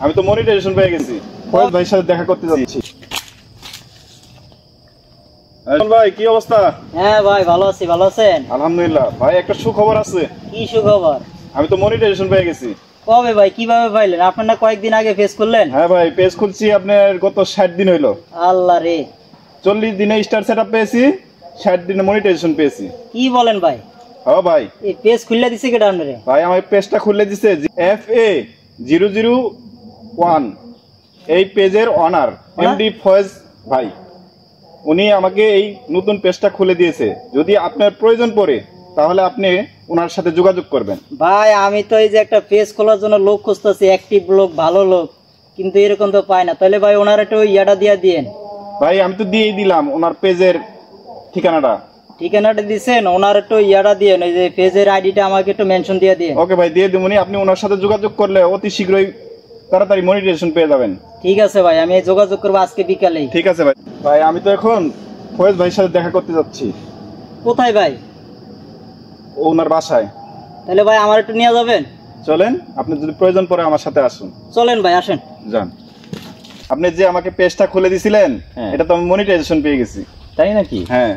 আমি তো মনিটাইজেশন পেয়ে গেছি। ফয়েজ ভাইয়ের সাথে দেখা করতে যাচ্ছি। ভাই কি অবস্থা? হ্যাঁ ভাই ভালো আছি, ভালো আছেন? আলহামদুলিল্লাহ। ভাই একটা সুখবর আছে। কি সুখবর? আমি তো মনিটাইজেশন পেয়ে গেছি। কবে ভাই, কিভাবে পাইলেন? আপনার না কয়েকদিন আগে ফেস করলেন? হ্যাঁ ভাই, পেজ খুলছি আপনার গত 60 দিন হইলো। আল্লাহ রে, 40 দিনে স্টার সেটআপ পেয়েছি, 60 দিনে মনিটাইজেশন পেয়েছি। কি বলেন ভাই? হ্যাঁ ভাই। এই পেজ খুলে দিছে কেডা আপনারে? ভাই আমার পেজটা খুলে দিছে FA001, এই পেজের অনার এমডি ফয়েজ ভাই। উনি আমাকে এই নতুন পেজটা খুলে দিয়েছে। যদি আপনার প্রয়োজন পড়ে তাহলে আপনি ওনার সাথে যোগাযোগ করবেন। ভাই আমি তো এই যে একটা পেজ খোলার জন্য লোক খুঁজতেছি, অ্যাক্টিভ লোক, ভালো লোক, কিন্তু এরকম তো পাই না। তাহলে ভাই ওনার একটু ইয়াটা দিয়ে দিয়েন। ভাই আমি তো দিয়েই দিলাম ওনার পেজের ঠিকানাটা। ঠিকানাটা দিছেন, ওনার একটু ইয়াটা দিয়েন, ওই যে পেজের আইডিটা আমাকে একটু মেনশন দিয়ে দিয়েন। ওকে ভাই, দিয়ে দেবনি। আপনি ওনার সাথে যোগাযোগ করলে অতি শীঘ্রই তাড়াতাড়ি মনিটাইজেশন পেয়ে যাবেন। ঠিক আছে ভাই, আমি যোগাযোগ করবো আজকে বিকালেই। ঠিক আছে ভাই। ভাই আমি তো এখন ফয়েজ ভাইয়ের সাথে দেখা করতে যাচ্ছি। কোথায় ভাই? ওনার বাসায়। তাহলে ভাই আমার একটু নিয়ে যাবেন? চলেন, আপনি যদি প্রয়োজন পড়ে আমার সাথে আসুন। চলেন ভাই, আসেন। যান। আপনি যে আমাকে পেজটা খুলে দিছিলেন, এটা তো আমি মনিটাইজেশন পেয়ে গেছি। তাই নাকি? হ্যাঁ।